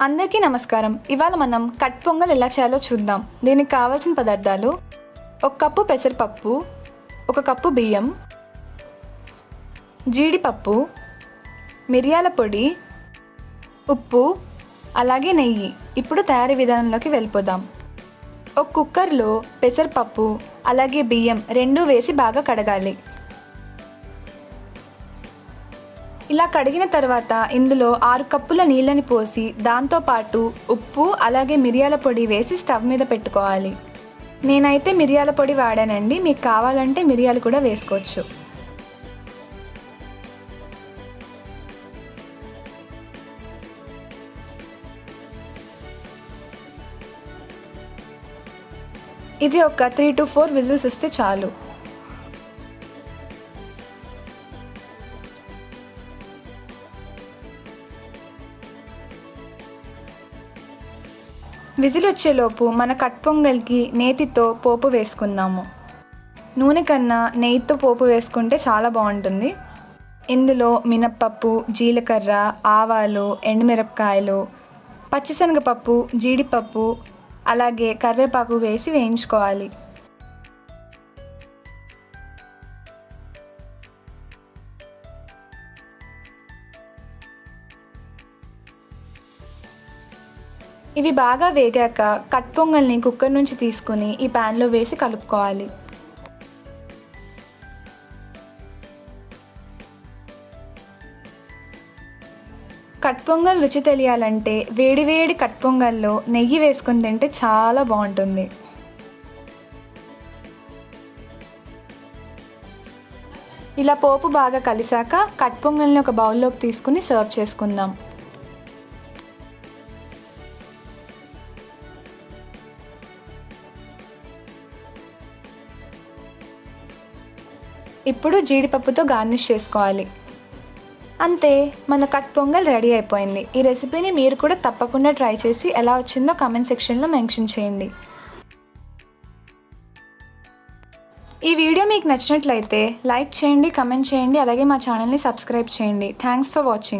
అందరికీ నమస్కారం. ఇవాళ మనం కట్ పొంగల్ ఎలా చేయాలో చూద్దాం. దీనికి కావాల్సిన పదార్థాలు: 1 కప్పు పెసరపప్పు, 1 కప్పు బియ్యం, జీడిపప్పు, మిరియాల పొడి, ఉప్పు, అలాగే నెయ్యి. ఇప్పుడు తయారీ విధానంలోకి వెళ్ళిపోదాం. ఒక కుక్కర్లో పెసరపప్పు అలాగే బియ్యం రెండూ వేసి బాగా కడగాలి. ఇలా కడిగిన తర్వాత ఇందులో 6 కప్పుల నీళ్ళని పోసి దాంతోపాటు ఉప్పు అలాగే మిరియాల పొడి వేసి స్టవ్ మీద పెట్టుకోవాలి. నేనైతే మిరియాల పొడి వాడానండి, మీకు కావాలంటే మిరియాలు కూడా వేసుకోవచ్చు. ఇది ఒక 3 to 4 విజిల్స్ వస్తే చాలు. విజిల్ వచ్చేలోపు మన కట్ పొంగల్కి నేతితో పోపు వేసుకుందాము. నూనె కన్నా నెయ్యితో పోపు వేసుకుంటే చాలా బాగుంటుంది. ఇందులో మినప్పప్పు, జీలకర్ర, ఆవాలు, ఎండుమిరపకాయలు, పచ్చిశనగపప్పు, జీడిపప్పు అలాగే కరివేపాకు వేసి వేయించుకోవాలి. ఇవి బాగా వేగాక కట్ పొంగల్ని కుక్కర్ నుంచి తీసుకుని ఈ ప్యాన్లో వేసి కలుపుకోవాలి. కట్ పొంగల్ రుచి తెలియాలంటే వేడివేడి కట్ పొంగల్లో నెయ్యి వేసుకుని తింటే చాలా బాగుంటుంది. ఇలా పోపు బాగా కలిసాక కట్ పొంగల్ని ఒక బౌల్లోకి తీసుకుని సర్వ్ చేసుకుందాం. ఇప్పుడు జీడిపప్పుతో గార్నిష్ చేసుకోవాలి. అంతే, మన కట్ పొంగల్ రెడీ అయిపోయింది. ఈ రెసిపీని మీరు కూడా తప్పకుండా ట్రై చేసి ఎలా వచ్చిందో కామెంట్ సెక్షన్లో మెన్షన్ చేయండి. ఈ వీడియో మీకు నచ్చినట్లయితే లైక్ చేయండి, కమెంట్ చేయండి, అలాగే మా ఛానల్ని సబ్స్క్రైబ్ చేయండి. Thanks for watching.